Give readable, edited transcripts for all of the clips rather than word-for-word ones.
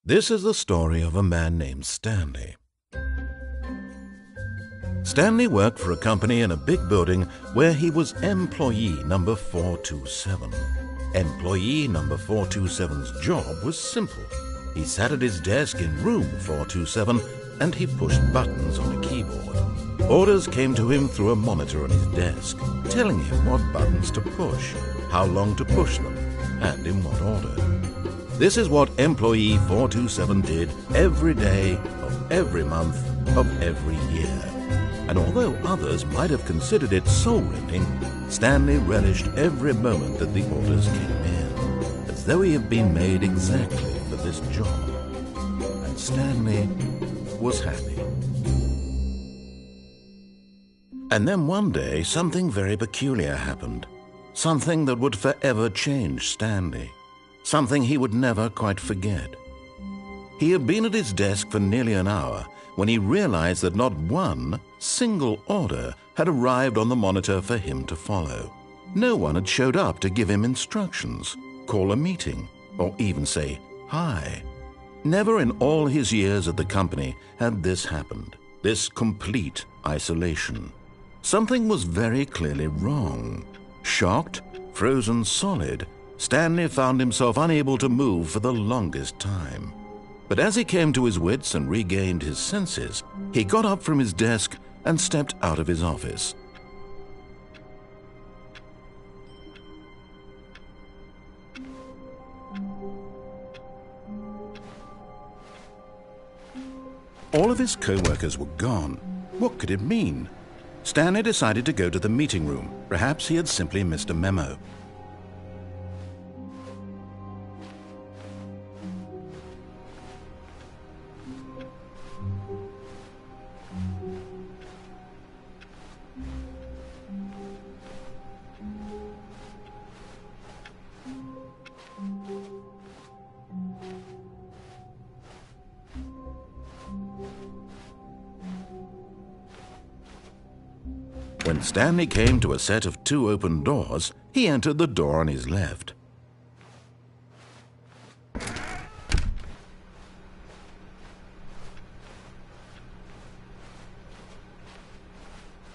This is the story of a man named Stanley. Stanley worked for a company in a big building where he was employee number 427. Employee number 427's job was simple. He sat at his desk in room 427 and he pushed buttons on a keyboard. Orders came to him through a monitor on his desk, telling him what buttons to push, how long to push them, and in what order. This is what employee 427 did every day of every month of every year. And although others might have considered it soul-rending, Stanley relished every moment that the orders came in, as though he had been made exactly for this job. And Stanley was happy. And then one day, something very peculiar happened. Something that would forever change Stanley. Something he would never quite forget. He had been at his desk for nearly an hour when he realized that not one single order had arrived on the monitor for him to follow. No one had showed up to give him instructions, call a meeting, or even say hi. Never in all his years at the company had this happened, this complete isolation. Something was very clearly wrong. Shocked, frozen solid, Stanley found himself unable to move for the longest time. But as he came to his wits and regained his senses, he got up from his desk and stepped out of his office. All of his co-workers were gone. What could it mean? Stanley decided to go to the meeting room. Perhaps he had simply missed a memo. When Stanley came to a set of 2 open doors, he entered the door on his left.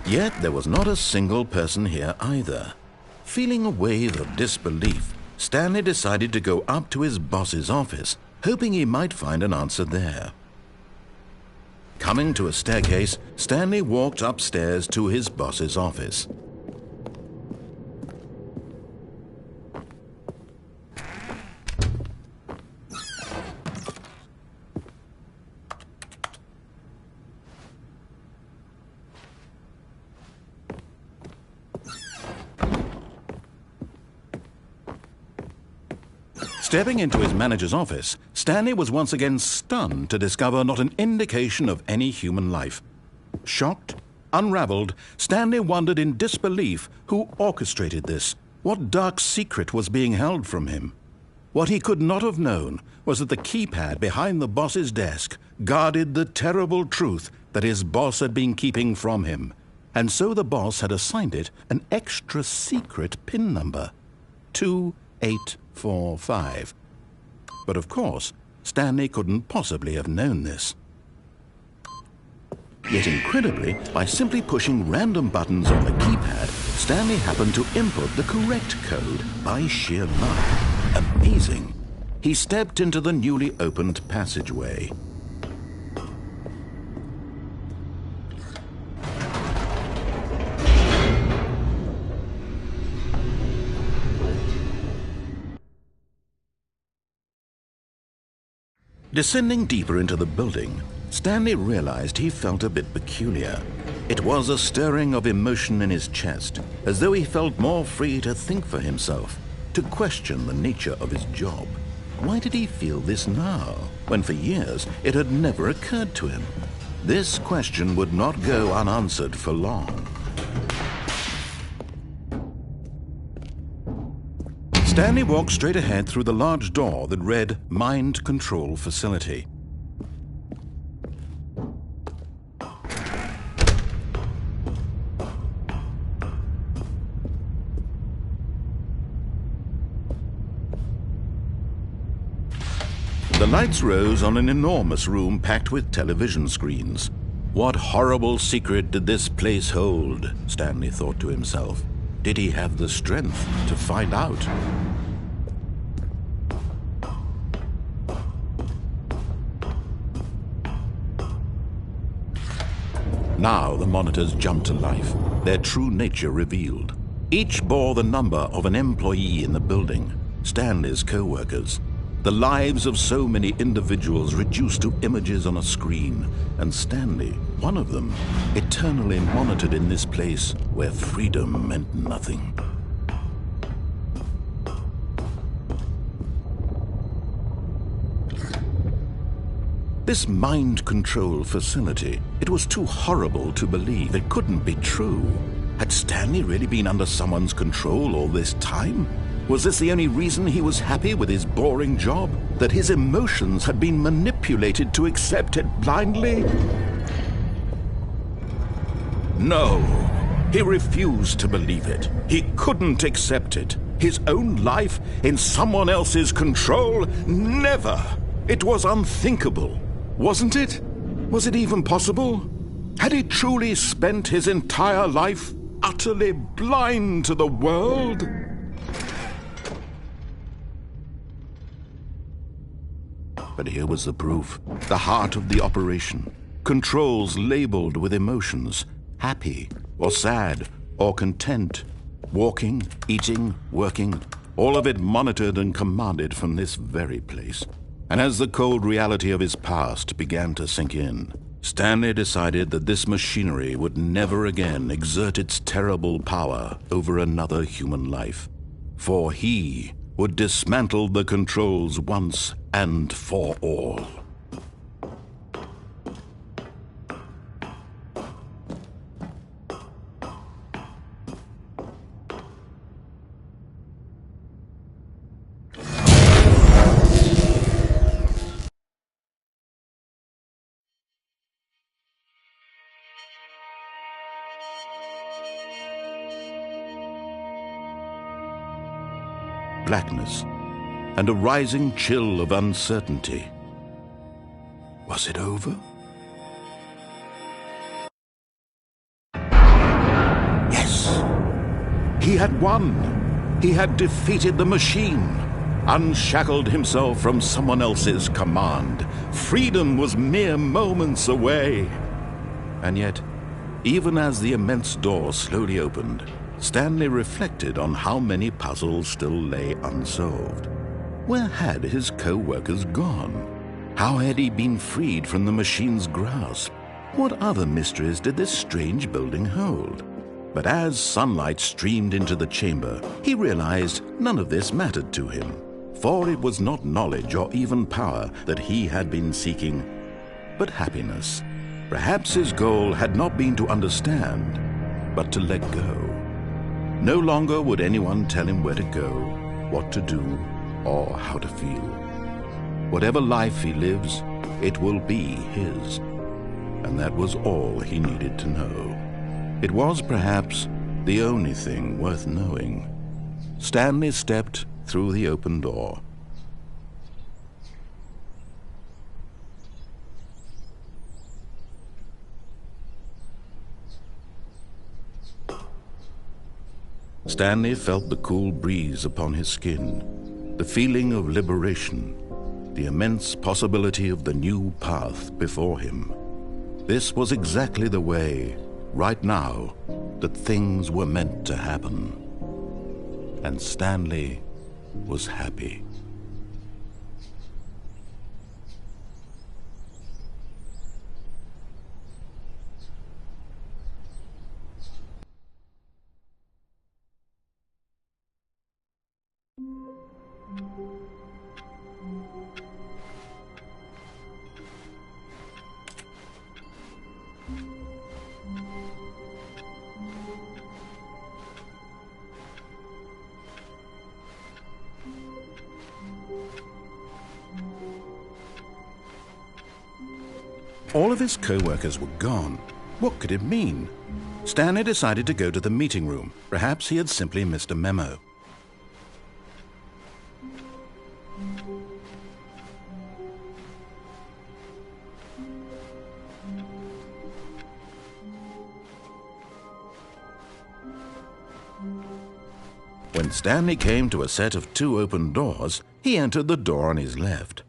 Yet there was not a single person here either. Feeling a wave of disbelief, Stanley decided to go up to his boss's office, hoping he might find an answer there. Coming to a staircase, Stanley walked upstairs to his boss's office. Stepping into his manager's office, Stanley was once again stunned to discover not an indication of any human life. Shocked, unraveled, Stanley wondered in disbelief who orchestrated this, what dark secret was being held from him. What he could not have known was that the keypad behind the boss's desk guarded the terrible truth that his boss had been keeping from him, and so the boss had assigned it an extra secret PIN number, 2845. But of course, Stanley couldn't possibly have known this. Yet incredibly, by simply pushing random buttons on the keypad, Stanley happened to input the correct code by sheer luck. Amazing! He stepped into the newly opened passageway. Descending deeper into the building, Stanley realized he felt a bit peculiar. It was a stirring of emotion in his chest, as though he felt more free to think for himself, to question the nature of his job. Why did he feel this now, when for years it had never occurred to him? This question would not go unanswered for long. Stanley walked straight ahead through the large door that read Mind Control Facility. The lights rose on an enormous room packed with television screens. What horrible secret did this place hold? Stanley thought to himself. Did he have the strength to find out? Now the monitors jumped to life, their true nature revealed. Each bore the number of an employee in the building, Stanley's co-workers. The lives of so many individuals reduced to images on a screen, and Stanley, one of them, eternally monitored in this place where freedom meant nothing. This mind control facility, it was too horrible to believe. It couldn't be true. Had Stanley really been under someone's control all this time? Was this the only reason he was happy with his boring job? That his emotions had been manipulated to accept it blindly? No, he refused to believe it. He couldn't accept it. His own life in someone else's control? Never! It was unthinkable. Wasn't it? Was it even possible? Had he truly spent his entire life utterly blind to the world? But here was the proof, the heart of the operation. Controls labeled with emotions, happy or sad or content. Walking, eating, working, all of it monitored and commanded from this very place. And as the cold reality of his past began to sink in, Stanley decided that this machinery would never again exert its terrible power over another human life. For he would dismantle the controls once and for all. Blackness, and a rising chill of uncertainty. Was it over? Yes! He had won! He had defeated the machine, unshackled himself from someone else's command. Freedom was mere moments away. And yet, even as the immense door slowly opened, Stanley reflected on how many puzzles still lay unsolved. Where had his co-workers gone? How had he been freed from the machine's grasp? What other mysteries did this strange building hold? But as sunlight streamed into the chamber, he realized none of this mattered to him, for it was not knowledge or even power that he had been seeking, but happiness. Perhaps his goal had not been to understand, but to let go. No longer would anyone tell him where to go, what to do, or how to feel. Whatever life he lives, it will be his. And that was all he needed to know. It was perhaps the only thing worth knowing. Stanley stepped through the open door. Stanley felt the cool breeze upon his skin, the feeling of liberation, the immense possibility of the new path before him. This was exactly the way, right now, that things were meant to happen. And Stanley was happy. All of his co-workers were gone. What could it mean? Stanley decided to go to the meeting room. Perhaps he had simply missed a memo. When Stanley came to a set of 2 open doors, he entered the door on his left.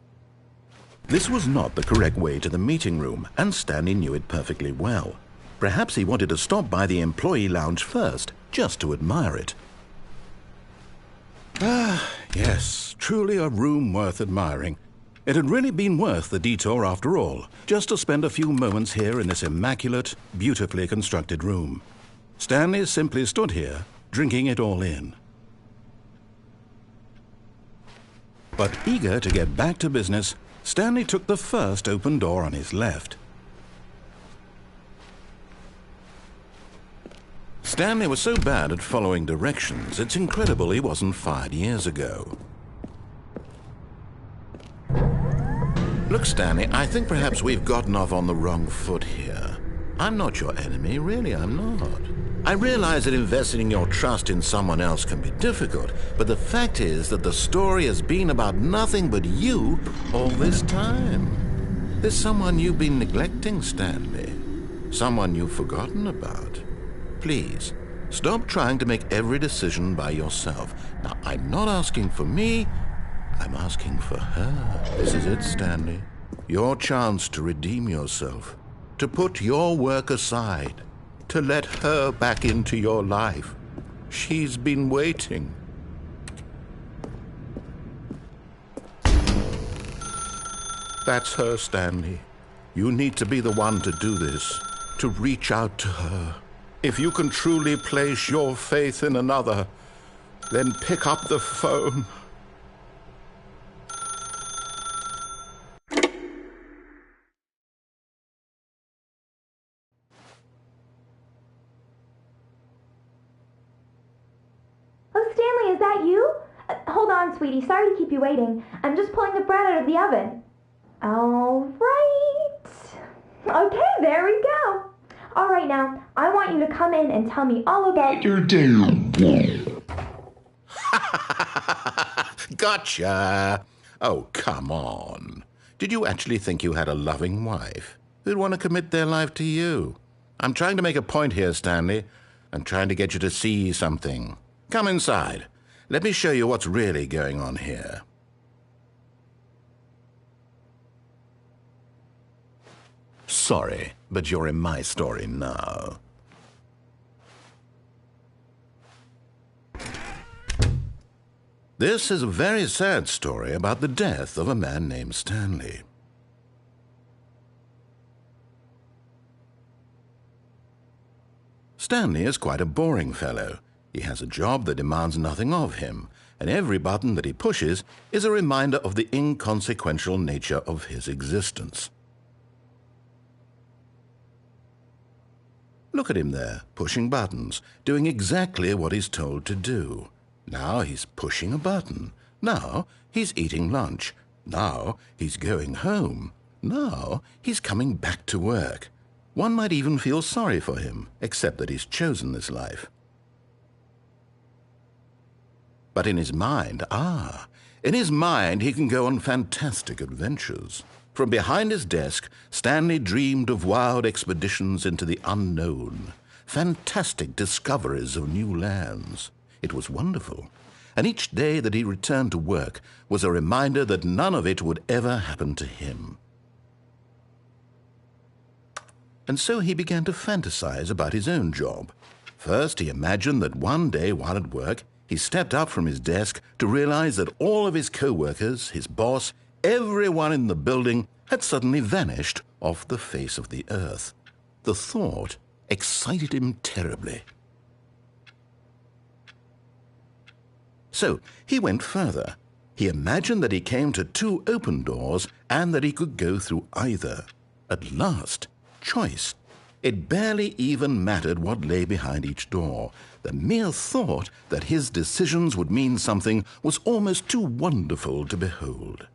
This was not the correct way to the meeting room, and Stanley knew it perfectly well. Perhaps he wanted to stop by the employee lounge first, just to admire it. Ah, yes, truly a room worth admiring. It had really been worth the detour after all, just to spend a few moments here in this immaculate, beautifully constructed room. Stanley simply stood here, drinking it all in. But eager to get back to business, Stanley took the first open door on his left. Stanley was so bad at following directions, it's incredible he wasn't fired years ago. Look, Stanley, I think perhaps we've gotten off on the wrong foot here. I'm not your enemy, really, I'm not. I realize that investing your trust in someone else can be difficult, but the fact is that the story has been about nothing but you all this time. There's someone you've been neglecting, Stanley. Someone you've forgotten about. Please, stop trying to make every decision by yourself. Now, I'm not asking for me, I'm asking for her. This is it, Stanley. Your chance to redeem yourself, to put your work aside, to let her back into your life. She's been waiting. That's her, Stanley. You need to be the one to do this, to reach out to her. If you can truly place your faith in another, then pick up the phone. Stanley, is that you? Hold on, sweetie. Sorry to keep you waiting. I'm just pulling the bread out of the oven. All right. Okay, there we go. All right, now, I want you to come in and tell me all about your day. Gotcha. Oh, come on. Did you actually think you had a loving wife who'd want to commit their life to you? I'm trying to make a point here, Stanley. I'm trying to get you to see something. Come inside. Let me show you what's really going on here. Sorry, but you're in my story now. This is a very sad story about the death of a man named Stanley. Stanley is quite a boring fellow. He has a job that demands nothing of him, and every button that he pushes is a reminder of the inconsequential nature of his existence. Look at him there, pushing buttons, doing exactly what he's told to do. Now he's pushing a button. Now he's eating lunch. Now he's going home. Now he's coming back to work. One might even feel sorry for him, except that he's chosen this life. But in his mind, in his mind he can go on fantastic adventures. From behind his desk, Stanley dreamed of wild expeditions into the unknown, fantastic discoveries of new lands. It was wonderful, and each day that he returned to work was a reminder that none of it would ever happen to him. And so he began to fantasize about his own job. First, he imagined that one day while at work, he stepped up from his desk to realize that all of his co-workers, his boss, everyone in the building had suddenly vanished off the face of the earth. The thought excited him terribly. So he went further. He imagined that he came to 2 open doors and that he could go through either. At last, choice. It barely even mattered what lay behind each door. The mere thought that his decisions would mean something was almost too wonderful to behold.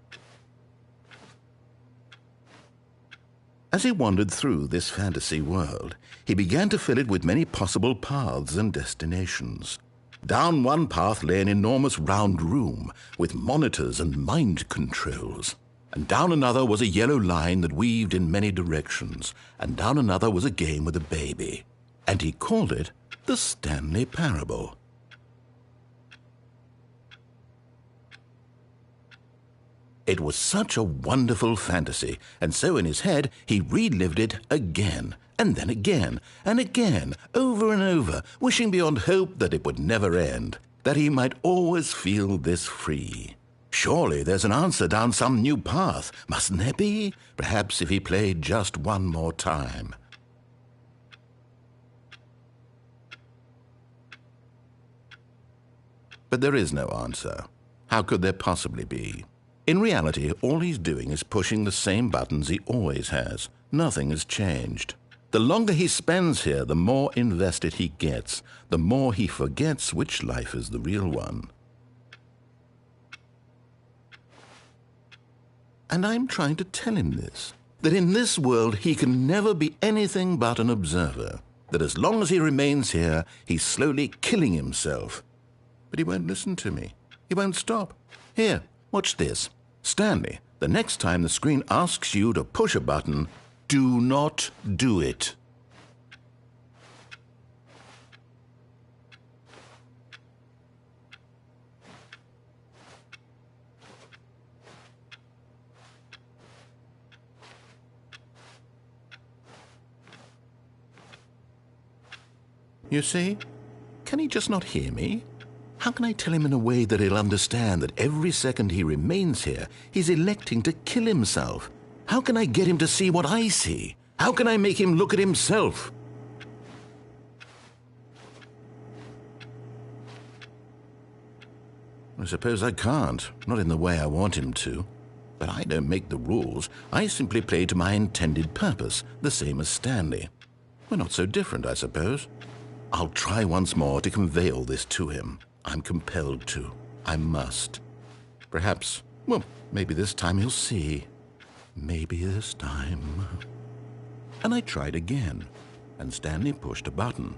As he wandered through this fantasy world, he began to fill it with many possible paths and destinations. Down one path lay an enormous round room with monitors and mind controls. And down another was a yellow line that weaved in many directions. And down another was a game with a baby. And he called it the Stanley Parable. It was such a wonderful fantasy, and so in his head he relived it again, and then again, and again, over and over, wishing beyond hope that it would never end, that he might always feel this free. Surely there's an answer down some new path, mustn't there be? Perhaps if he played just one more time. But there is no answer. How could there possibly be? In reality, all he's doing is pushing the same buttons he always has. Nothing has changed. The longer he spends here, the more invested he gets, the more he forgets which life is the real one. And I'm trying to tell him this, that in this world he can never be anything but an observer, that as long as he remains here, he's slowly killing himself. But he won't listen to me. He won't stop. Here, watch this. Stanley, the next time the screen asks you to push a button, do not do it. You see? Can he just not hear me? How can I tell him in a way that he'll understand that every second he remains here, he's electing to kill himself? How can I get him to see what I see? How can I make him look at himself? I suppose I can't, not in the way I want him to. But I don't make the rules. I simply play to my intended purpose, the same as Stanley. We're not so different, I suppose. I'll try once more to convey all this to him. I'm compelled to. I must. Perhaps, well, maybe this time he'll see. Maybe this time. And I tried again, and Stanley pushed a button.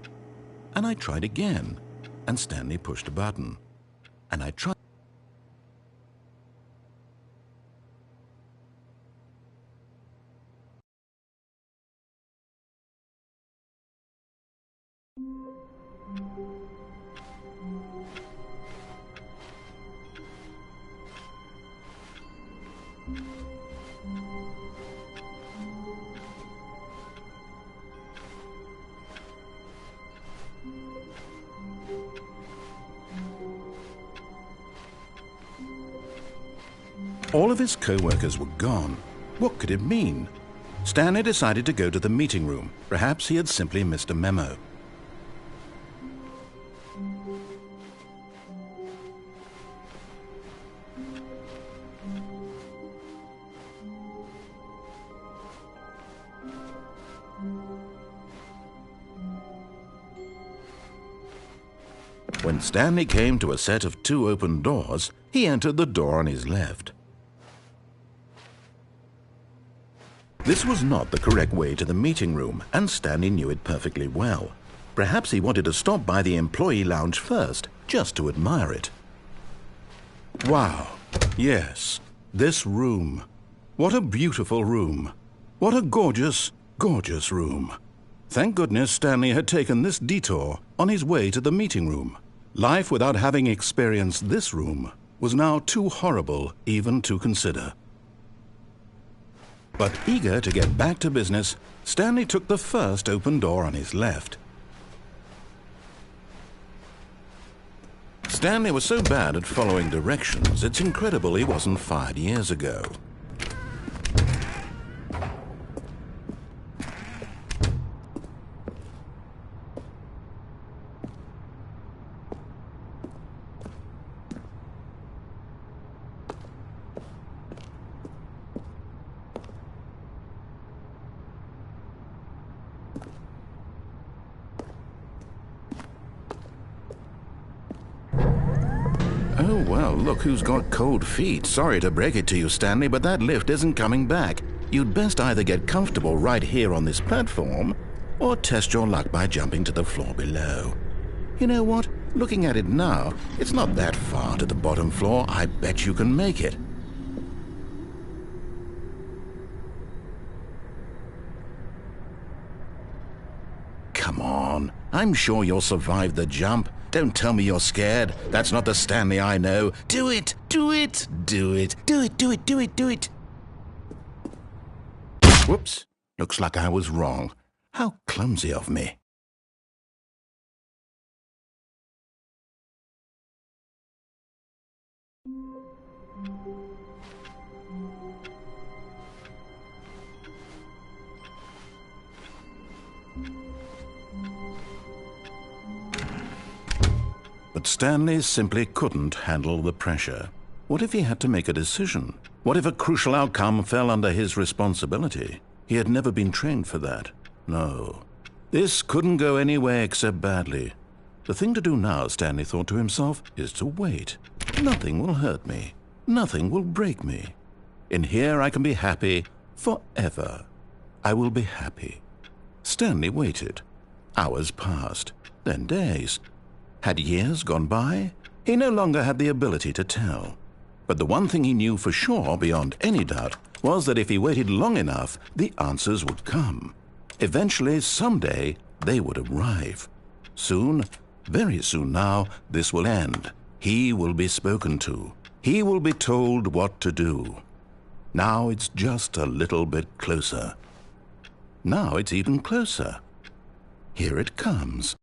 And I tried again, and Stanley pushed a button. And I tried. All of his co-workers were gone. What could it mean? Stanley decided to go to the meeting room. Perhaps he had simply missed a memo. When Stanley came to a set of 2 open doors, he entered the door on his left. This was not the correct way to the meeting room, and Stanley knew it perfectly well. Perhaps he wanted to stop by the employee lounge first, just to admire it. Wow, yes, this room. What a beautiful room. What a gorgeous, gorgeous room. Thank goodness Stanley had taken this detour on his way to the meeting room. Life without having experienced this room was now too horrible even to consider. But eager to get back to business, Stanley took the first open door on his left. Stanley was so bad at following directions, it's incredible he wasn't fired years ago. Oh, well, look who's got cold feet. Sorry to break it to you, Stanley, but that lift isn't coming back. You'd best either get comfortable right here on this platform, or test your luck by jumping to the floor below. You know what? Looking at it now, it's not that far to the bottom floor. I bet you can make it. come on. I'm sure you'll survive the jump. Don't tell me you're scared. That's not the Stanley I know. Do it! Do it! Do it! Do it! Do it! Do it! Do it! Whoops. Looks like I was wrong. How clumsy of me. But Stanley simply couldn't handle the pressure. What if he had to make a decision? What if a crucial outcome fell under his responsibility? He had never been trained for that. No. This couldn't go any way except badly. The thing to do now, Stanley thought to himself, is to wait. Nothing will hurt me. Nothing will break me. In here I can be happy forever. I will be happy. Stanley waited. Hours passed, then days. Had years gone by? He no longer had the ability to tell. But the one thing he knew for sure, beyond any doubt, was that if he waited long enough, the answers would come. Eventually, someday, they would arrive. Soon, very soon now, this will end. He will be spoken to. He will be told what to do. Now it's just a little bit closer. Now it's even closer. Here it comes.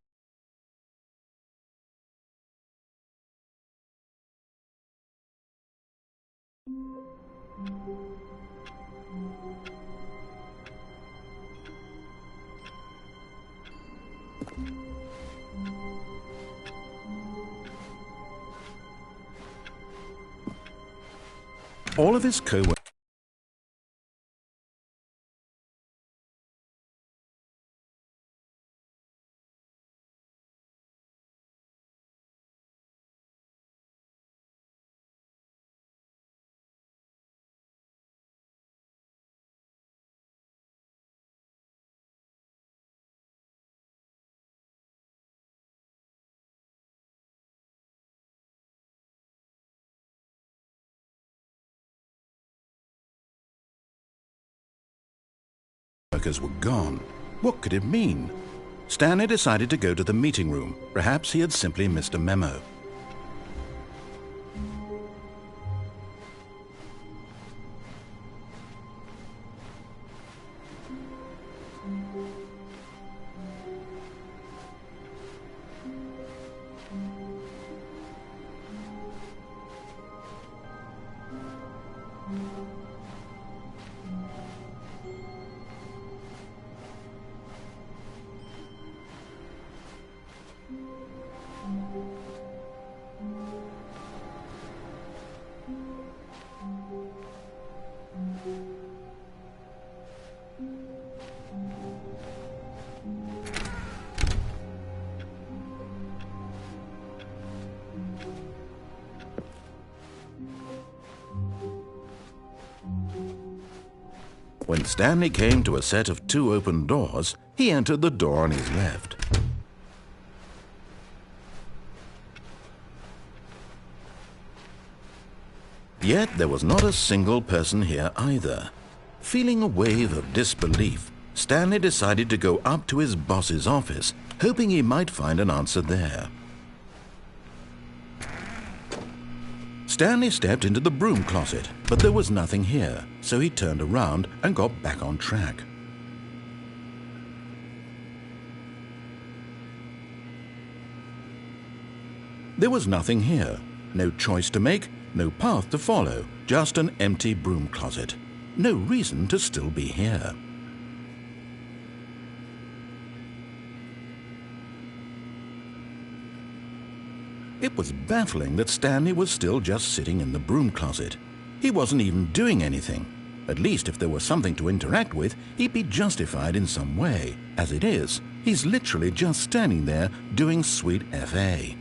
All of his co-workers were gone. What could it mean? Stanley decided to go to the meeting room. Perhaps he had simply missed a memo. When Stanley came to a set of 2 open doors, he entered the door on his left. Yet there was not a single person here either. Feeling a wave of disbelief, Stanley decided to go up to his boss's office, hoping he might find an answer there. Stanley stepped into the broom closet, but there was nothing here, so he turned around and got back on track. There was nothing here, no choice to make, no path to follow, just an empty broom closet. No reason to still be here. It was baffling that Stanley was still just sitting in the broom closet. He wasn't even doing anything. At least if there was something to interact with, he'd be justified in some way. As it is, he's literally just standing there doing sweet FA.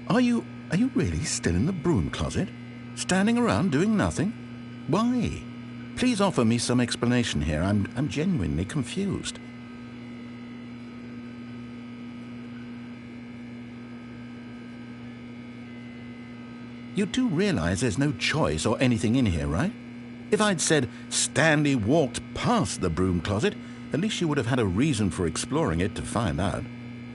Are you really still in the broom closet? Standing around doing nothing? Why? Please offer me some explanation here. I'm genuinely confused. You do realize there's no choice or anything in here, right? If I'd said Stanley walked past the broom closet, at least you would have had a reason for exploring it to find out.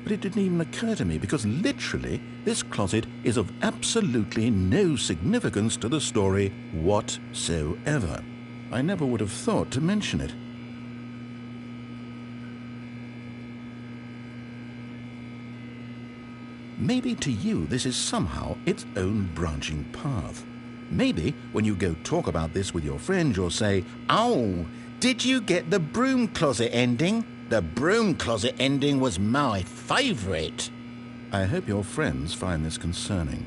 But it didn't even occur to me because literally this closet is of absolutely no significance to the story whatsoever. I never would have thought to mention it. Maybe to you this is somehow its own branching path. Maybe when you go talk about this with your friends, you'll say, "Oh, did you get the broom closet ending? The broom closet ending was my favourite." I hope your friends find this concerning.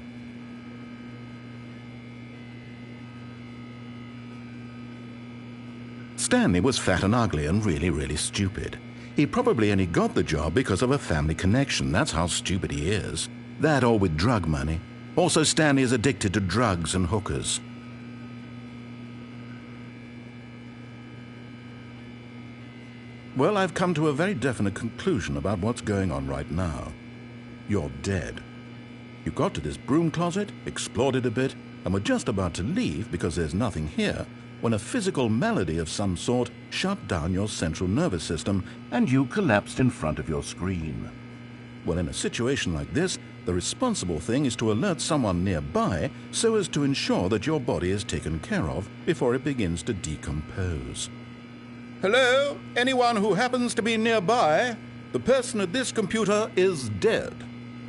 Stanley was fat and ugly and really, really stupid. He probably only got the job because of a family connection. That's how stupid he is. That or with drug money. Also, Stanley is addicted to drugs and hookers. Well, I've come to a very definite conclusion about what's going on right now. You're dead. You got to this broom closet, explored it a bit, and were just about to leave because there's nothing here, when a physical malady of some sort shut down your central nervous system and you collapsed in front of your screen. Well, in a situation like this, the responsible thing is to alert someone nearby so as to ensure that your body is taken care of before it begins to decompose. Hello? Anyone who happens to be nearby? The person at this computer is dead.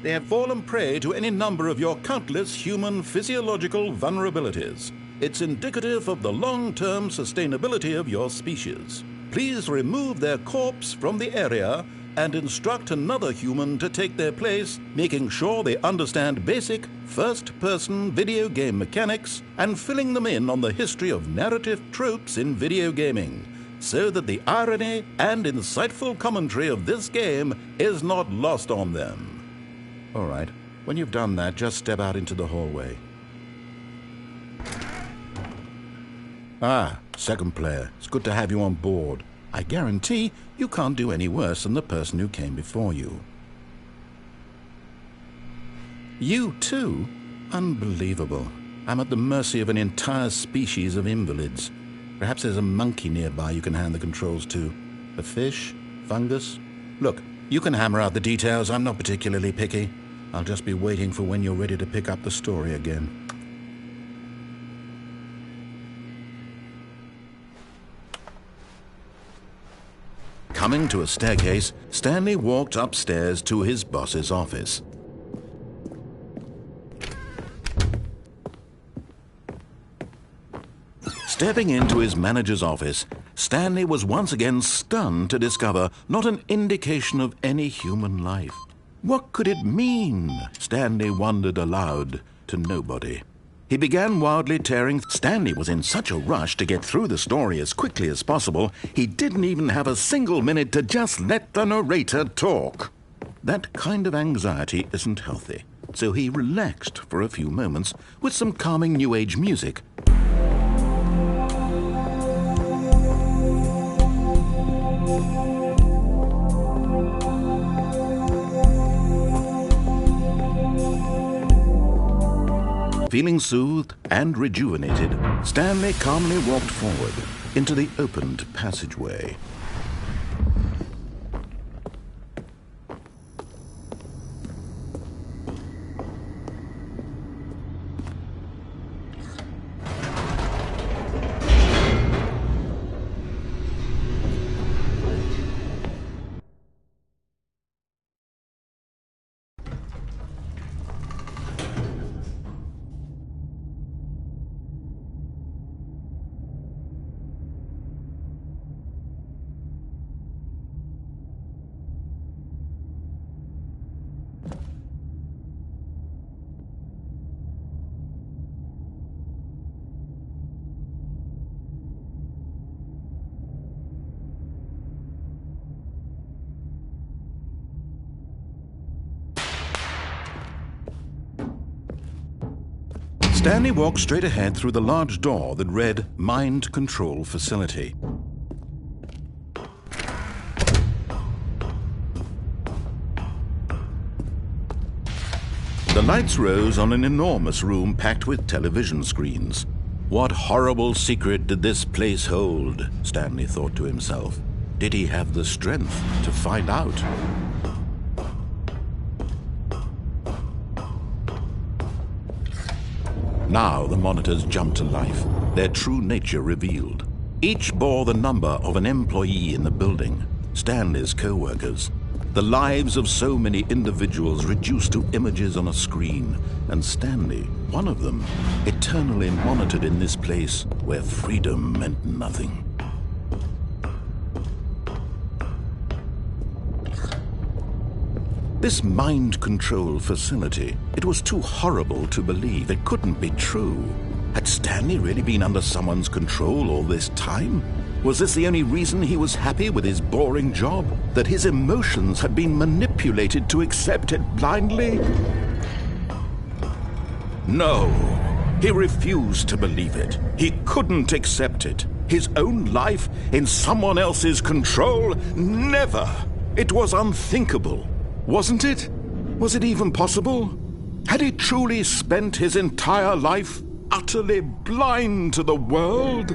They have fallen prey to any number of your countless human physiological vulnerabilities. It's indicative of the long-term sustainability of your species. Please remove their corpse from the area and instruct another human to take their place, making sure they understand basic first-person video game mechanics and filling them in on the history of narrative tropes in video gaming, so that the irony and insightful commentary of this game is not lost on them. All right, when you've done that, just step out into the hallway. Ah, second player, it's good to have you on board. I guarantee you can't do any worse than the person who came before you. You too? Unbelievable. I'm at the mercy of an entire species of invalids. Perhaps there's a monkey nearby you can hand the controls to. A fish? Fungus? Look, you can hammer out the details. I'm not particularly picky. I'll just be waiting for when you're ready to pick up the story again. Coming to a staircase, Stanley walked upstairs to his boss's office. Stepping into his manager's office, Stanley was once again stunned to discover not an indication of any human life. What could it mean? Stanley wondered aloud to nobody. He began wildly tearing. Stanley was in such a rush to get through the story as quickly as possible, he didn't even have a single minute to just let the narrator talk. That kind of anxiety isn't healthy, so he relaxed for a few moments with some calming New Age music. Feeling soothed and rejuvenated, Stanley calmly walked forward into the opened passageway. Stanley walked straight ahead through the large door that read Mind Control Facility. The lights rose on an enormous room packed with television screens. What horrible secret did this place hold? Stanley thought to himself. Did he have the strength to find out? Now the monitors jumped to life, their true nature revealed. Each bore the number of an employee in the building, Stanley's co-workers. The lives of so many individuals reduced to images on a screen, and Stanley, one of them, eternally monitored in this place where freedom meant nothing. This mind control facility, it was too horrible to believe. It couldn't be true. Had Stanley really been under someone's control all this time? Was this the only reason he was happy with his boring job? That his emotions had been manipulated to accept it blindly? No, he refused to believe it. He couldn't accept it. His own life in someone else's control? Never! It was unthinkable. Wasn't it? Was it even possible? Had he truly spent his entire life utterly blind to the world?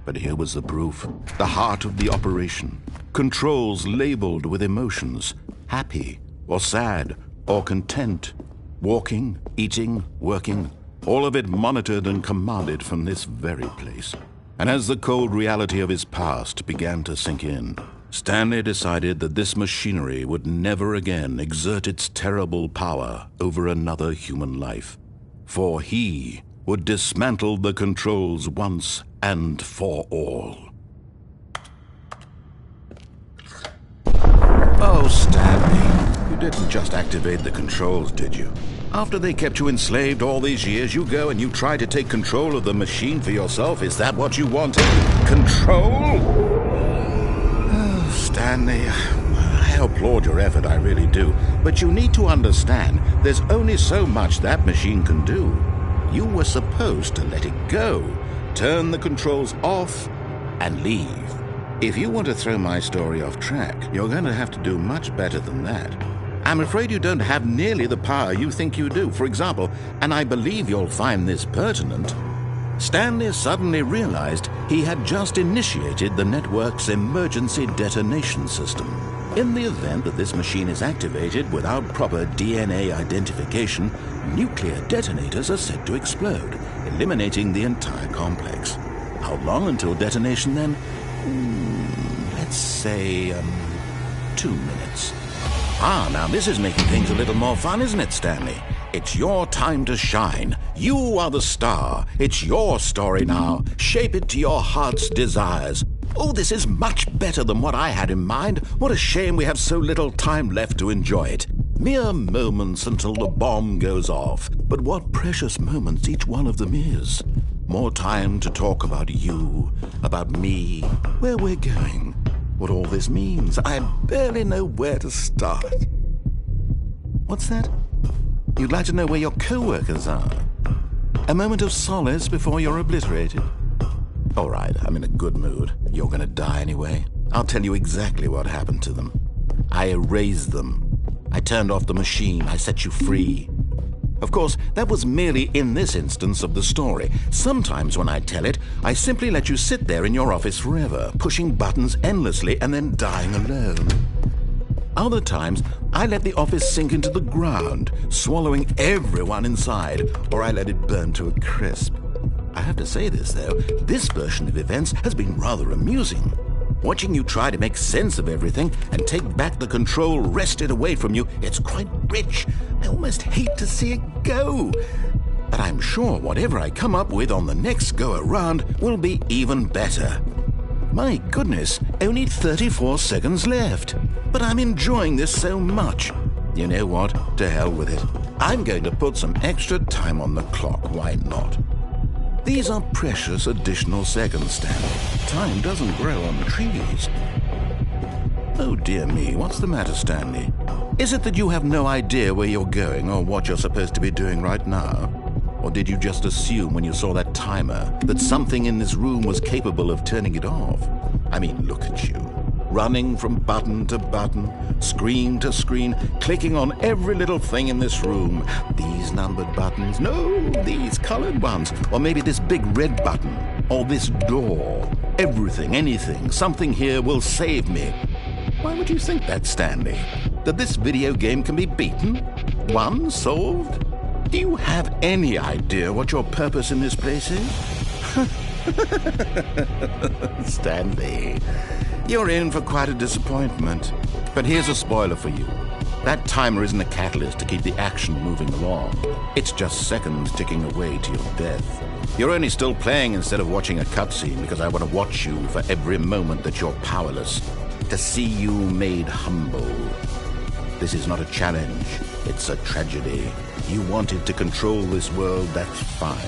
But here was the proof, the heart of the operation. Controls labeled with emotions, happy or sad or content. Walking, eating, working, all of it monitored and commanded from this very place. And as the cold reality of his past began to sink in, Stanley decided that this machinery would never again exert its terrible power over another human life. For he would dismantle the controls once and for all. Oh, Stanley, you didn't just activate the controls, did you? After they kept you enslaved all these years, you go and you try to take control of the machine for yourself. Is that what you wanted? Control? Stanley, I applaud your effort, I really do. But you need to understand, there's only so much that machine can do. You were supposed to let it go, turn the controls off, and leave. If you want to throw my story off track, you're going to have to do much better than that. I'm afraid you don't have nearly the power you think you do. For example, and I believe you'll find this pertinent, Stanley suddenly realized he had just initiated the network's emergency detonation system. In the event that this machine is activated without proper DNA identification, nuclear detonators are said to explode, eliminating the entire complex. How long until detonation then? Let's say, 2 minutes. Now this is making things a little more fun, isn't it, Stanley? It's your time to shine. You are the star. It's your story now. Shape it to your heart's desires. Oh, this is much better than what I had in mind. What a shame we have so little time left to enjoy it. Mere moments until the bomb goes off. But what precious moments each one of them is. More time to talk about you, about me, where we're going, what all this means. I barely know where to start. What's that? You'd like to know where your co-workers are? A moment of solace before you're obliterated? All right, I'm in a good mood. You're going to die anyway. I'll tell you exactly what happened to them. I erased them. I turned off the machine. I set you free. Of course, that was merely in this instance of the story. Sometimes when I tell it, I simply let you sit there in your office forever, pushing buttons endlessly and then dying alone. Other times, I let the office sink into the ground, swallowing everyone inside, or I let it burn to a crisp. I have to say this, though, this version of events has been rather amusing. Watching you try to make sense of everything and take back the control wrested away from you, it's quite rich. I almost hate to see it go. But I'm sure whatever I come up with on the next go-around will be even better. My goodness, only 34 seconds left. But I'm enjoying this so much. You know what? To hell with it. I'm going to put some extra time on the clock. Why not? These are precious additional seconds, Stanley. Time doesn't grow on the trees. Oh dear me, what's the matter, Stanley? Is it that you have no idea where you're going or what you're supposed to be doing right now? Or did you just assume when you saw that timer that something in this room was capable of turning it off? I mean, look at you. running from button to button, screen to screen, clicking on every little thing in this room. These numbered buttons, no, these colored ones, or maybe this big red button, or this door. Everything, anything, something here will save me. Why would you think that, Stanley? That this video game can be beaten? Won? Solved? Do you have any idea what your purpose in this place is? Stanley, you're in for quite a disappointment. But here's a spoiler for you. That timer isn't a catalyst to keep the action moving along. It's just seconds ticking away to your death. You're only still playing instead of watching a cutscene because I want to watch you for every moment that you're powerless, to see you made humble. This is not a challenge, it's a tragedy. You wanted to control this world, that's fine.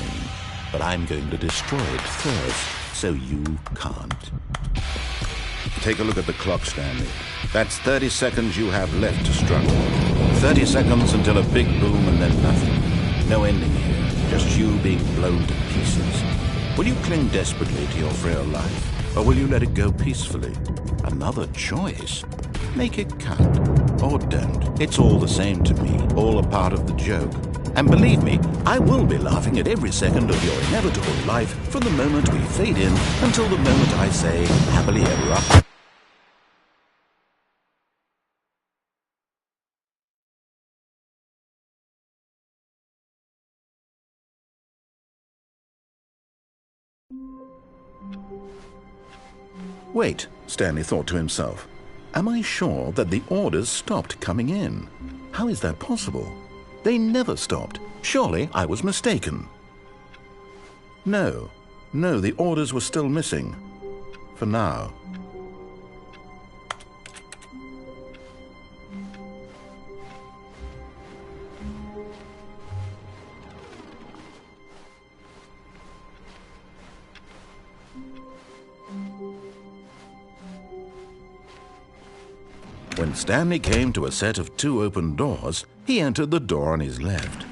But I'm going to destroy it first, so you can't. Take a look at the clock, Stanley. That's 30 seconds you have left to struggle. 30 seconds until a big boom and then nothing. No ending here, just you being blown to pieces. Will you cling desperately to your frail life, or will you let it go peacefully? Another choice. Make it count, or don't. It's all the same to me, all a part of the joke. And believe me, I will be laughing at every second of your inevitable life from the moment we fade in until the moment I say, happily ever after. Wait, Stanley thought to himself. Am I sure that the orders stopped coming in? How is that possible? They never stopped. Surely I was mistaken. No, the orders were still missing. For now. When Stanley came to a set of 2 open doors, he entered the door on his left.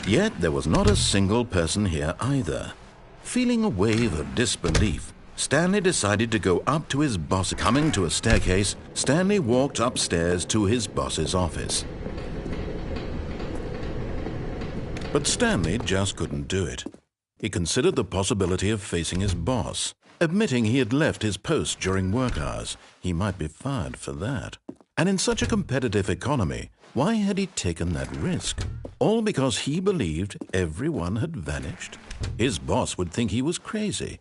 Yet there was not a single person here either. Feeling a wave of disbelief, Stanley decided to go up to his boss. Coming to a staircase, Stanley walked upstairs to his boss's office. But Stanley just couldn't do it. He considered the possibility of facing his boss, admitting he had left his post during work hours. He might be fired for that. And in such a competitive economy, why had he taken that risk? All because he believed everyone had vanished? His boss would think he was crazy.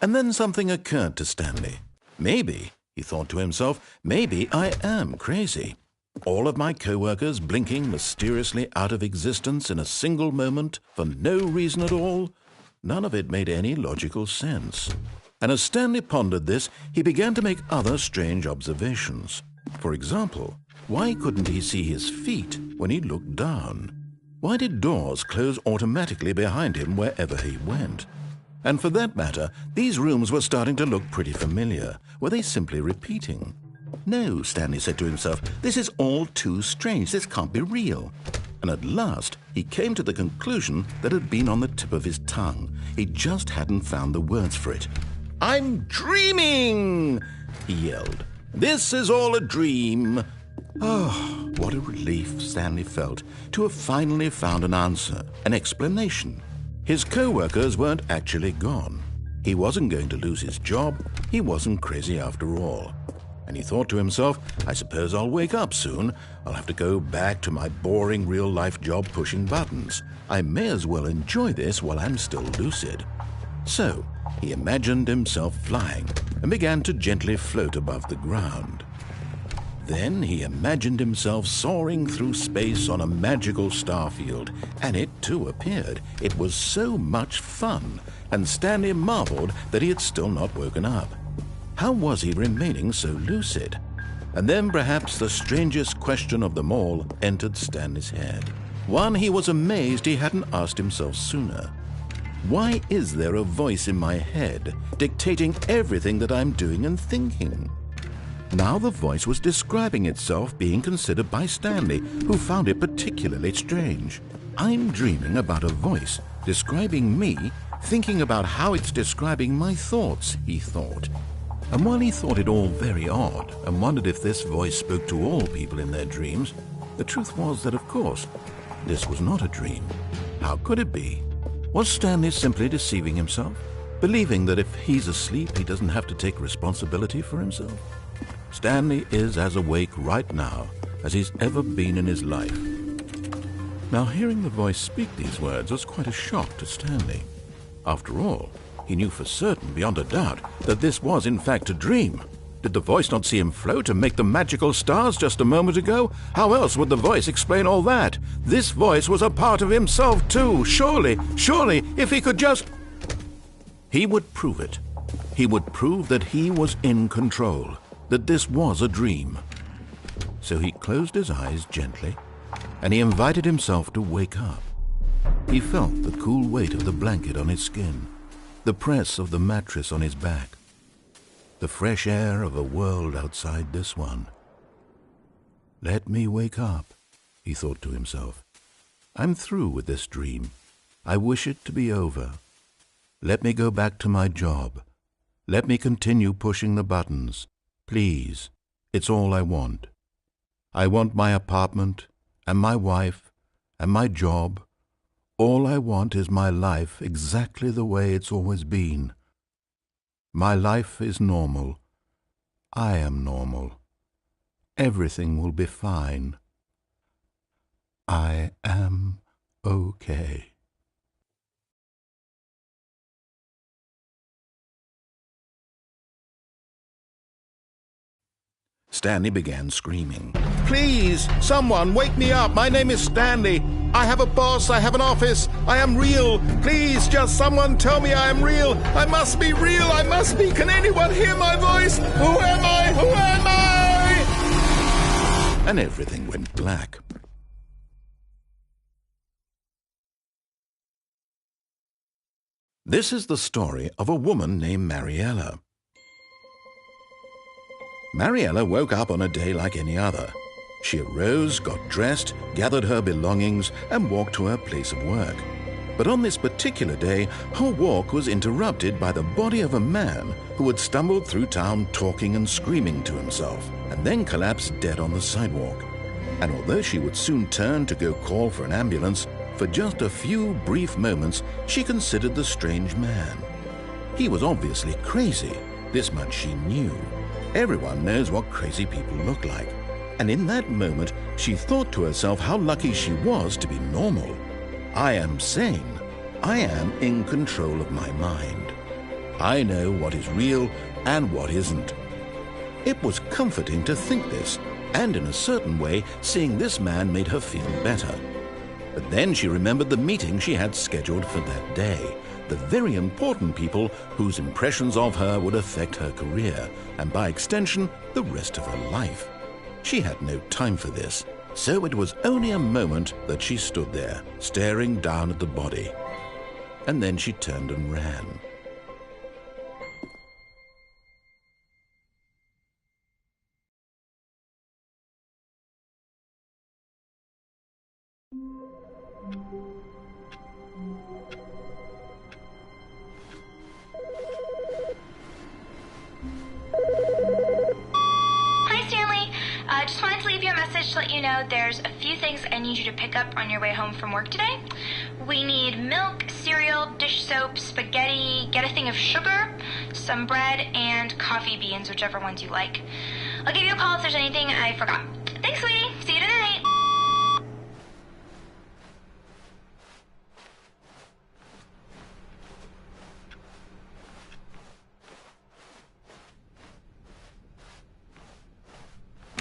And then something occurred to Stanley. Maybe, he thought to himself, maybe I am crazy. All of my co-workers blinking mysteriously out of existence in a single moment for no reason at all? None of it made any logical sense. And as Stanley pondered this, he began to make other strange observations. For example, why couldn't he see his feet when he looked down? Why did doors close automatically behind him wherever he went? And for that matter, these rooms were starting to look pretty familiar. Were they simply repeating? No, Stanley said to himself, this is all too strange. This can't be real. And at last, he came to the conclusion that had been on the tip of his tongue. He just hadn't found the words for it. I'm dreaming, he yelled. This is all a dream. Oh, what a relief Stanley felt to have finally found an answer, an explanation. His co-workers weren't actually gone. He wasn't going to lose his job. He wasn't crazy after all. And he thought to himself, I suppose I'll wake up soon. I'll have to go back to my boring real-life job pushing buttons. I may as well enjoy this while I'm still lucid. So, he imagined himself flying and began to gently float above the ground. Then he imagined himself soaring through space on a magical starfield, and it too appeared. It was so much fun, and Stanley marveled that he had still not woken up. How was he remaining so lucid? And then perhaps the strangest question of them all entered Stanley's head. One he was amazed he hadn't asked himself sooner. Why is there a voice in my head dictating everything that I'm doing and thinking? Now the voice was describing itself being considered by Stanley, who found it particularly strange. I'm dreaming about a voice describing me, thinking about how it's describing my thoughts, he thought. And while he thought it all very odd and wondered if this voice spoke to all people in their dreams, the truth was that, of course, this was not a dream. How could it be? Was Stanley simply deceiving himself, believing that if he's asleep, he doesn't have to take responsibility for himself? Stanley is as awake right now as he's ever been in his life. Now, hearing the voice speak these words was quite a shock to Stanley. After all, he knew for certain, beyond a doubt, that this was in fact a dream. Did the voice not see him float and make the magical stars just a moment ago? How else would the voice explain all that? This voice was a part of himself too. Surely, if he could just... He would prove it. He would prove that he was in control, that this was a dream. So he closed his eyes gently, and he invited himself to wake up. He felt the cool weight of the blanket on his skin, the press of the mattress on his back, the fresh air of a world outside this one. Let me wake up, he thought to himself. I'm through with this dream. I wish it to be over. Let me go back to my job. Let me continue pushing the buttons. Please, it's all I want. I want my apartment and my wife and my job. All I want is my life exactly the way it's always been. My life is normal. I am normal. Everything will be fine. I am okay. Stanley began screaming. Please, someone, wake me up. My name is Stanley. I have a boss. I have an office. I am real. Please, just someone tell me I am real. I must be real. I must be. Can anyone hear my voice? Who am I? Who am I? And everything went black. This is the story of a woman named Mariella. Mariella woke up on a day like any other. She arose, got dressed, gathered her belongings, and walked to her place of work. But on this particular day, her walk was interrupted by the body of a man who had stumbled through town talking and screaming to himself, and then collapsed dead on the sidewalk. And although she would soon turn to go call for an ambulance, for just a few brief moments she considered the strange man. He was obviously crazy. This much she knew. Everyone knows what crazy people look like. And in that moment, she thought to herself how lucky she was to be normal. I am sane. I am in control of my mind. I know what is real and what isn't. It was comforting to think this, and in a certain way, seeing this man made her feel better. But then she remembered the meeting she had scheduled for that day. The very important people whose impressions of her would affect her career, and by extension, the rest of her life. She had no time for this, so it was only a moment that she stood there, staring down at the body. And then she turned and ran. I just wanted to leave you a message to let you know there's a few things I need you to pick up on your way home from work today. We need milk, cereal, dish soap, spaghetti, get a thing of sugar, some bread, and coffee beans, whichever ones you like. I'll give you a call if there's anything I forgot. Thanks, sweetie. See you tonight.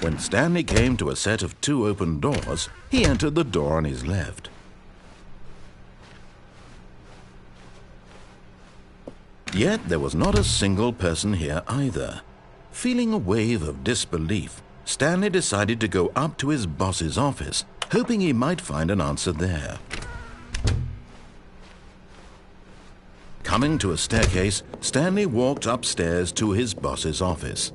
When Stanley came to a set of 2 open doors, he entered the door on his left. Yet there was not a single person here either. Feeling a wave of disbelief, Stanley decided to go up to his boss's office, hoping he might find an answer there. Coming to a staircase, Stanley walked upstairs to his boss's office.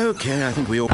Okay, I think we all...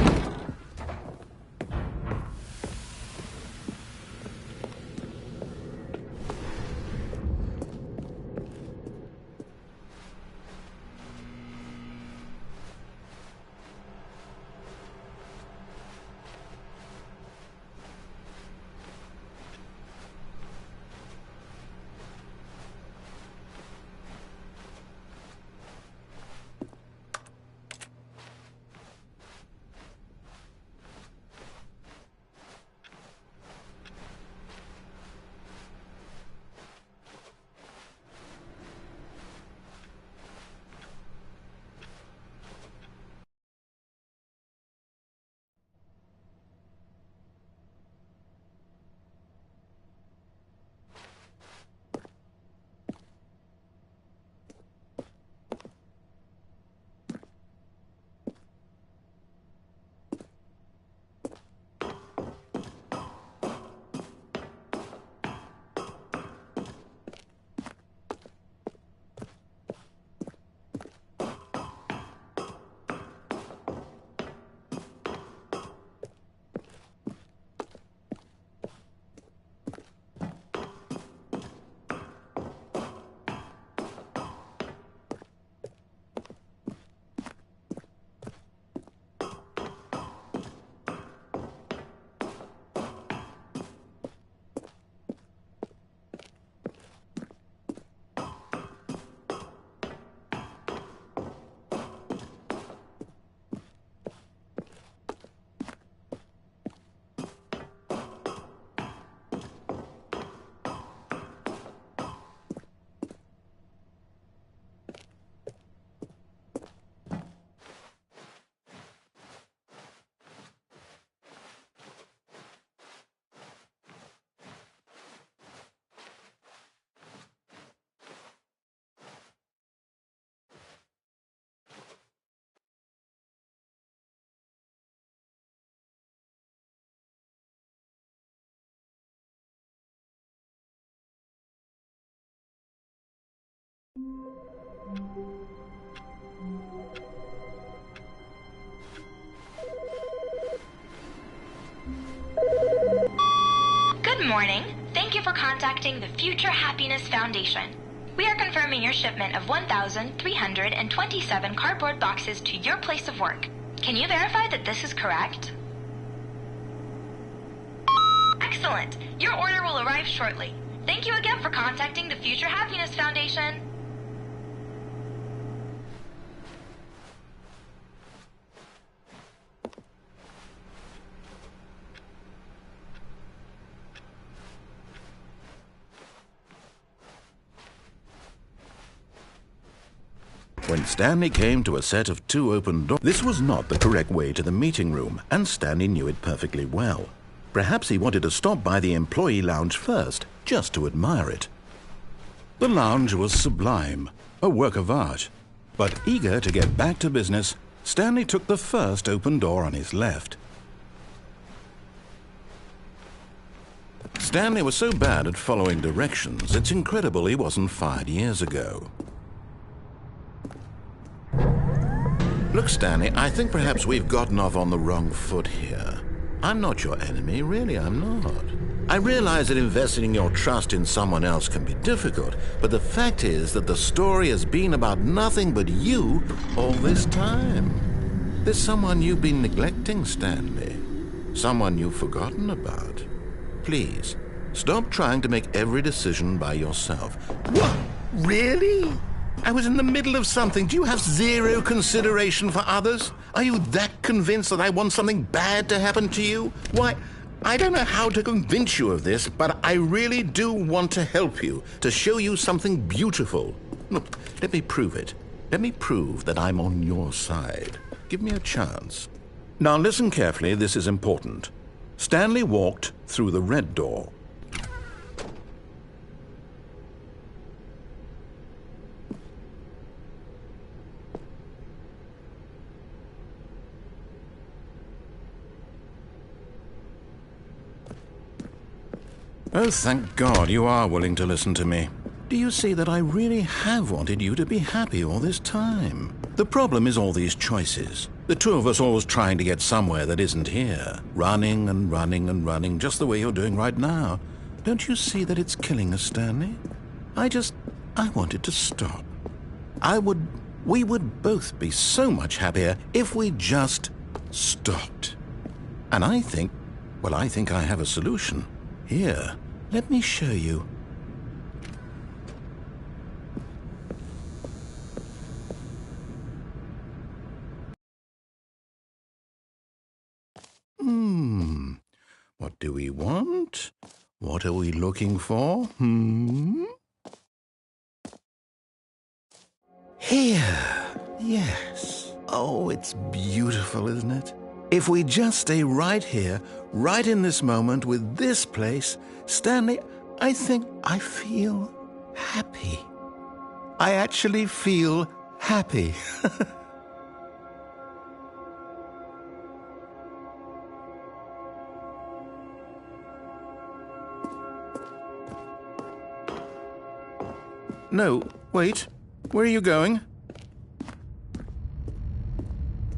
Good morning. Thank you for contacting the Future Happiness Foundation. We are confirming your shipment of 1,327 cardboard boxes to your place of work. Can you verify that this is correct? Excellent. Your order will arrive shortly. Thank you again for contacting the Future Happiness Foundation. When Stanley came to a set of 2 open doors, this was not the correct way to the meeting room, and Stanley knew it perfectly well. Perhaps he wanted to stop by the employee lounge first, just to admire it. The lounge was sublime, a work of art. But eager to get back to business, Stanley took the first open door on his left. Stanley was so bad at following directions, it's incredible he wasn't fired years ago. Look, Stanley, I think perhaps we've gotten off on the wrong foot here. I'm not your enemy, really, I'm not. I realize that investing your trust in someone else can be difficult, but the fact is that the story has been about nothing but you all this time. There's someone you've been neglecting, Stanley. Someone you've forgotten about. Please, stop trying to make every decision by yourself. What? Really? I was in the middle of something. Do you have zero consideration for others? Are you that convinced that I want something bad to happen to you? Why, I don't know how to convince you of this, but I really do want to help you, to show you something beautiful. Look, let me prove it. Let me prove that I'm on your side. Give me a chance. Now listen carefully, this is important. Stanley walked through the red door. Oh, thank God you are willing to listen to me. Do you see that I really have wanted you to be happy all this time? The problem is all these choices. The two of us always trying to get somewhere that isn't here. Running and running and running, just the way you're doing right now. Don't you see that it's killing us, Stanley? I want it to stop. We would both be so much happier if we just stopped. And I think I have a solution. Here, let me show you. What do we want? What are we looking for? Here. Yes. Oh, it's beautiful, isn't it? If we just stay right here, right in this moment with this place, Stanley, I think I feel happy. I actually feel happy. No, wait. Where are you going?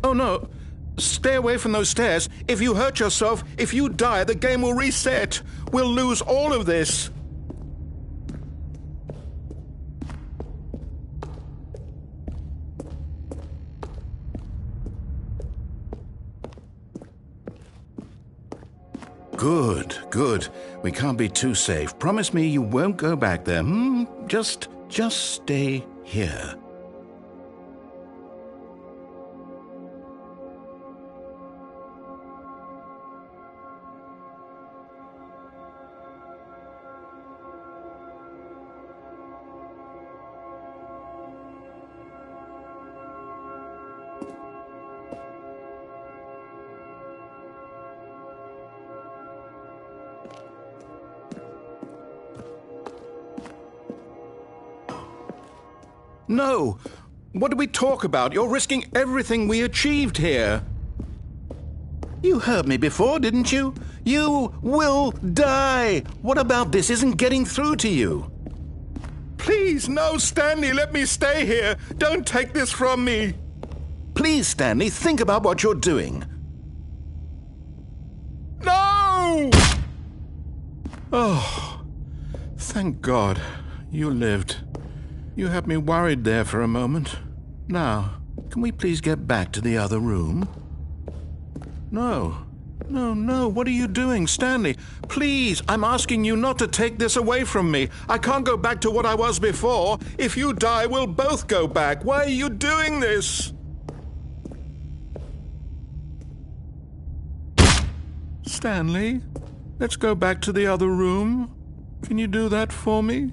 Oh, no. Stay away from those stairs. If you hurt yourself, if you die, the game will reset. We'll lose all of this. Good, good. We can't be too safe. Promise me you won't go back there, Just stay here. No! What do we talk about? You're risking everything we achieved here. You heard me before, didn't you? You will die! What about this isn't getting through to you? Please, no, Stanley, let me stay here. Don't take this from me. Please, Stanley, think about what you're doing. No! Oh, thank God you lived. You had me worried there for a moment. Now, can we please get back to the other room? No. No, what are you doing, Stanley? Please, I'm asking you not to take this away from me. I can't go back to what I was before. If you die, we'll both go back. Why are you doing this? Stanley, let's go back to the other room. Can you do that for me?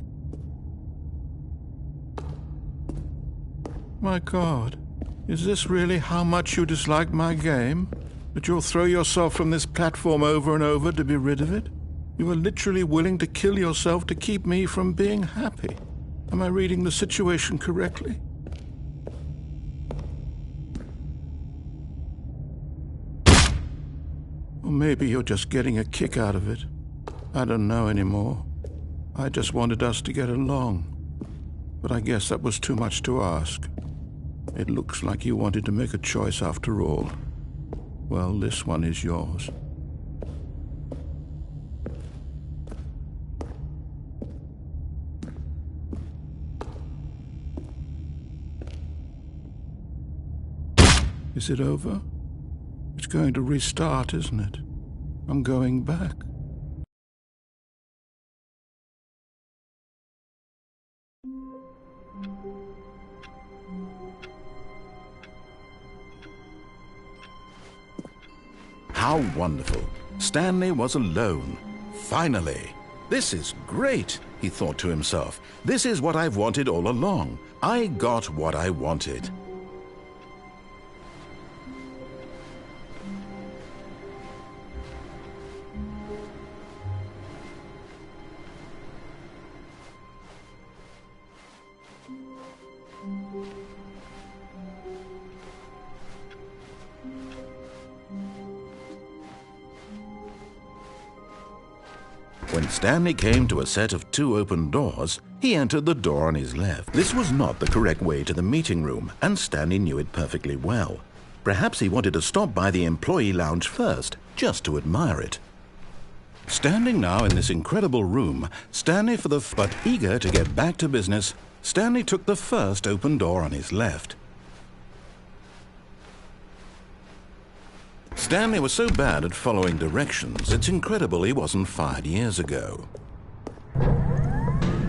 My God, is this really how much you dislike my game? That you'll throw yourself from this platform over and over to be rid of it? You are literally willing to kill yourself to keep me from being happy. Am I reading the situation correctly? Or maybe you're just getting a kick out of it. I don't know anymore. I just wanted us to get along. But I guess that was too much to ask. It looks like you wanted to make a choice after all. Well, this one is yours. Is it over? It's going to restart, isn't it? I'm going back. How wonderful. Stanley was alone. Finally. This is great, he thought to himself. This is what I've wanted all along. I got what I wanted. When Stanley came to a set of 2 open doors, he entered the door on his left. This was not the correct way to the meeting room, and Stanley knew it perfectly well. Perhaps he wanted to stop by the employee lounge first, just to admire it. Standing now in this incredible room, but eager to get back to business, Stanley took the first open door on his left. Stanley was so bad at following directions, it's incredible he wasn't fired years ago.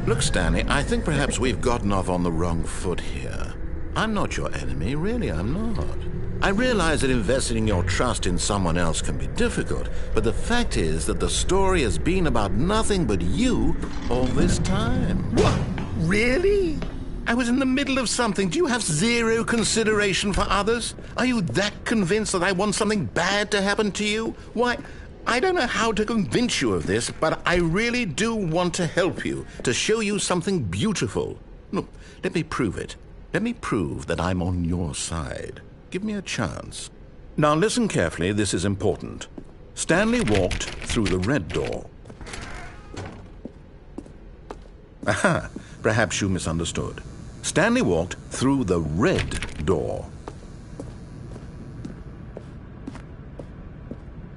Look, Stanley, I think perhaps we've gotten off on the wrong foot here. I'm not your enemy, really, I'm not. I realize that investing your trust in someone else can be difficult, but the fact is that the story has been about nothing but you all this time. What? Really? I was in the middle of something. Do you have zero consideration for others? Are you that convinced that I want something bad to happen to you? Why, I don't know how to convince you of this, but I really do want to help you, to show you something beautiful. Look, let me prove it. Let me prove that I'm on your side. Give me a chance. Now listen carefully, this is important. Stanley walked through the red door. Aha, perhaps you misunderstood. Stanley walked through the red door.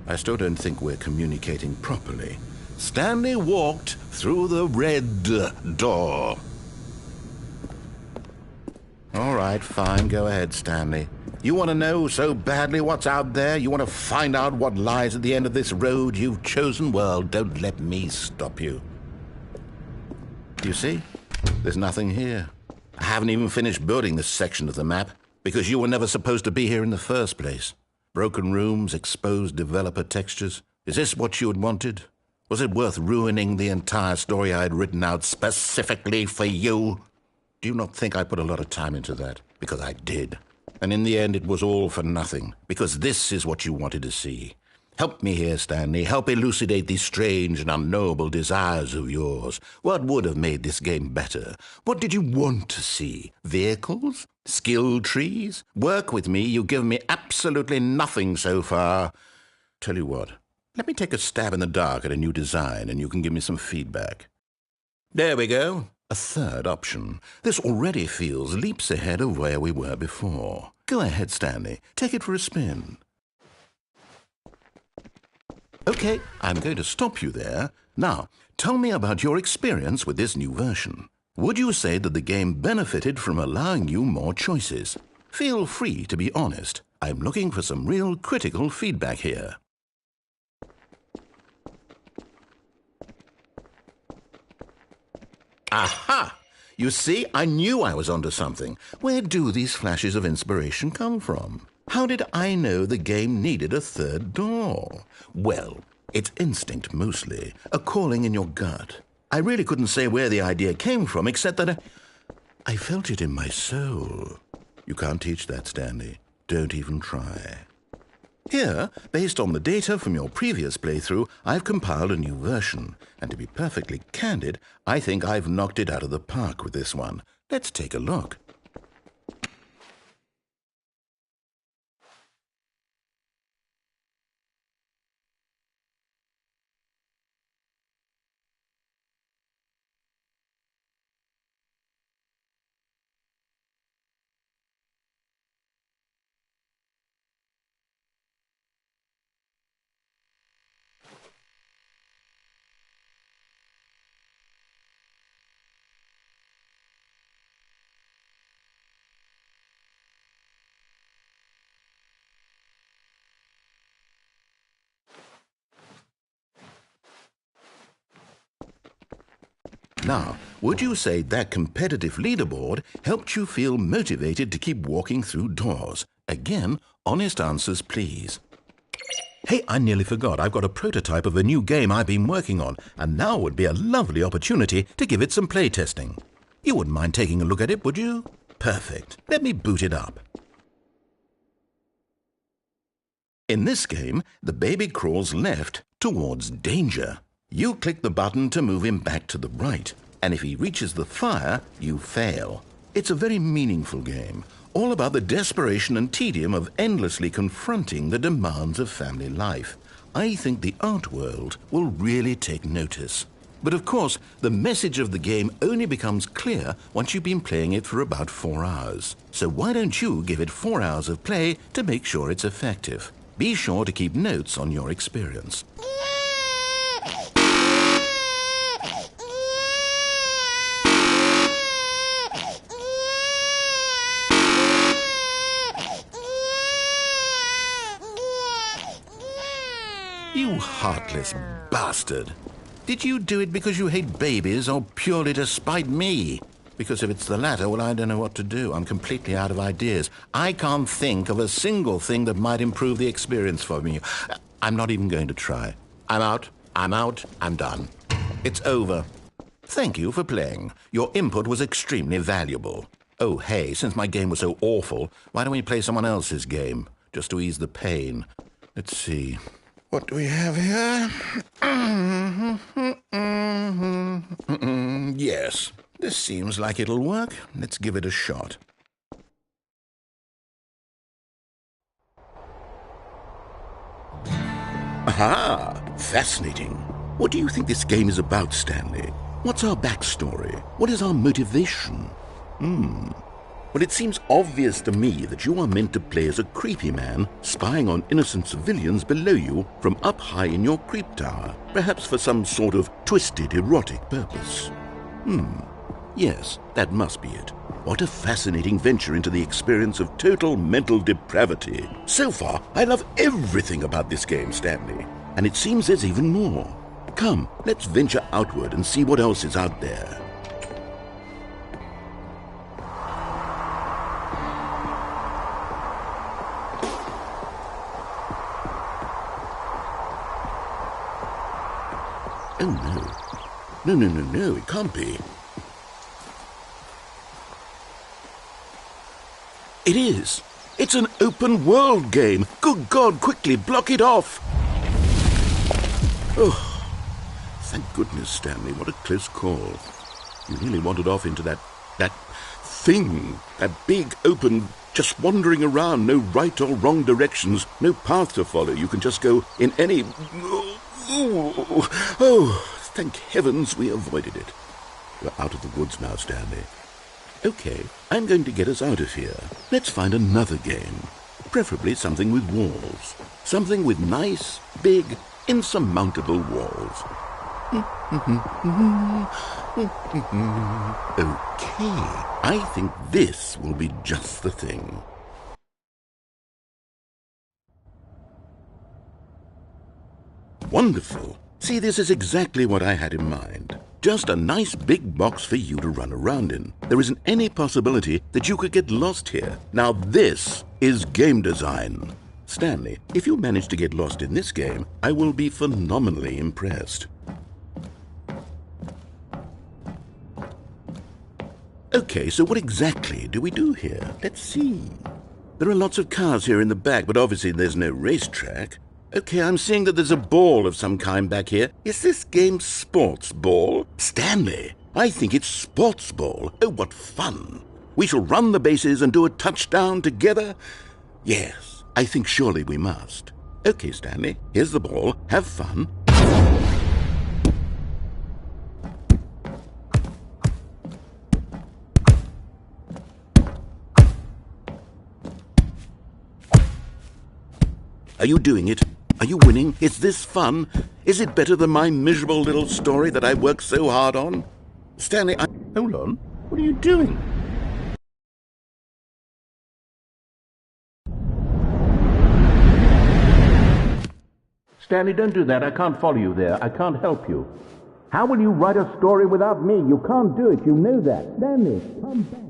I still don't think we're communicating properly. Stanley walked through the red door. All right, fine, go ahead, Stanley. You want to know so badly what's out there? You want to find out what lies at the end of this road you've chosen? Well, don't let me stop you. Do you see? There's nothing here. I haven't even finished building this section of the map, because you were never supposed to be here in the first place. Broken rooms, exposed developer textures. Is this what you had wanted? Was it worth ruining the entire story I had written out specifically for you? Do you not think I put a lot of time into that? Because I did. And in the end, it was all for nothing, because this is what you wanted to see. Help me here, Stanley. Help elucidate these strange and unknowable desires of yours. What would have made this game better? What did you want to see? Vehicles? Skill trees? Work with me. You've given me absolutely nothing so far. Tell you what, let me take a stab in the dark at a new design, and you can give me some feedback. There we go. A third option. This already feels leaps ahead of where we were before. Go ahead, Stanley. Take it for a spin. Okay, I'm going to stop you there. Now, tell me about your experience with this new version. Would you say that the game benefited from allowing you more choices? Feel free to be honest. I'm looking for some real critical feedback here. Aha! You see, I knew I was onto something. Where do these flashes of inspiration come from? How did I know the game needed a third door? Well, it's instinct mostly, a calling in your gut. I really couldn't say where the idea came from, except that I felt it in my soul. You can't teach that, Stanley. Don't even try. Here, based on the data from your previous playthrough, I've compiled a new version. And to be perfectly candid, I think I've knocked it out of the park with this one. Let's take a look. Now, would you say that competitive leaderboard helped you feel motivated to keep walking through doors? Again, honest answers, please. Hey, I nearly forgot. I've got a prototype of a new game I've been working on, and now would be a lovely opportunity to give it some playtesting. You wouldn't mind taking a look at it, would you? Perfect. Let me boot it up. In this game, the baby crawls left towards danger. You click the button to move him back to the right, and if he reaches the fire, you fail. It's a very meaningful game, all about the desperation and tedium of endlessly confronting the demands of family life. I think the art world will really take notice. But of course, the message of the game only becomes clear once you've been playing it for about 4 hours. So why don't you give it 4 hours of play to make sure it's effective? Be sure to keep notes on your experience. You heartless bastard. Did you do it because you hate babies or purely to spite me? Because if it's the latter, well, I don't know what to do. I'm completely out of ideas. I can't think of a single thing that might improve the experience for me. I'm not even going to try. I'm out, I'm done. It's over. Thank you for playing. Your input was extremely valuable. Oh, hey, since my game was so awful, why don't we play someone else's game? Just to ease the pain. Let's see. What do we have here? Yes, this seems like it'll work. Let's give it a shot. Aha! Fascinating. What do you think this game is about, Stanley? What's our backstory? What is our motivation? Well, it seems obvious to me that you are meant to play as a creepy man spying on innocent civilians below you from up high in your creep tower, perhaps for some sort of twisted erotic purpose. Yes, that must be it. What a fascinating venture into the experience of total mental depravity. So far, I love everything about this game, Stanley. And it seems there's even more. Come, let's venture outward and see what else is out there. Oh, no. No, it can't be. It is. It's an open world game. Good God, quickly, block it off. Oh, thank goodness, Stanley. What a close call. You really wandered off into that thing. That big, open, just wandering around. No right or wrong directions. No path to follow. You can just go in any... Oh, thank heavens we avoided it. We're out of the woods now, Stanley. Okay, I'm going to get us out of here. Let's find another game. Preferably something with walls. Something with nice, big, insurmountable walls. Okay, I think this will be just the thing. Wonderful. See, this is exactly what I had in mind. Just a nice big box for you to run around in. There isn't any possibility that you could get lost here. Now this is game design. Stanley, if you manage to get lost in this game, I will be phenomenally impressed. Okay, so what exactly do we do here? Let's see. There are lots of cars here in the back, but obviously there's no racetrack. Okay, I'm seeing that there's a ball of some kind back here. Is this game sports ball? Stanley, I think it's sports ball. Oh, what fun. We shall run the bases and do a touchdown together? Yes, I think surely we must. Okay, Stanley, here's the ball. Have fun. Are you doing it? Are you winning? Is this fun? Is it better than my miserable little story that I worked so hard on? Stanley, Hold on. What are you doing? Stanley, don't do that. I can't follow you there. I can't help you. How will you write a story without me? You can't do it. You know that. Stanley, come back.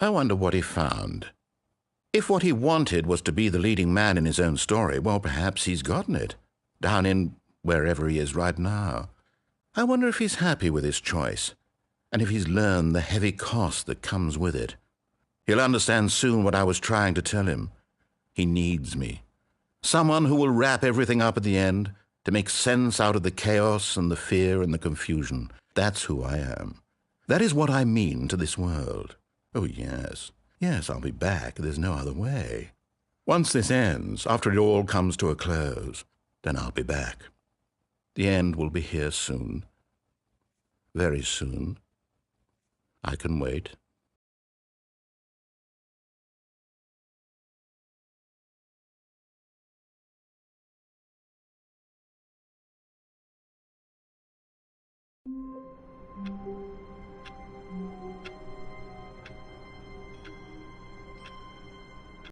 I wonder what he found. If what he wanted was to be the leading man in his own story, well, perhaps he's gotten it, down in wherever he is right now. I wonder if he's happy with his choice, and if he's learned the heavy cost that comes with it. He'll understand soon what I was trying to tell him. He needs me. Someone who will wrap everything up at the end, to make sense out of the chaos and the fear and the confusion. That's who I am. That is what I mean to this world. Oh, yes. Yes, I'll be back. There's no other way. Once this ends, after it all comes to a close, then I'll be back. The end will be here soon. Very soon. I can wait.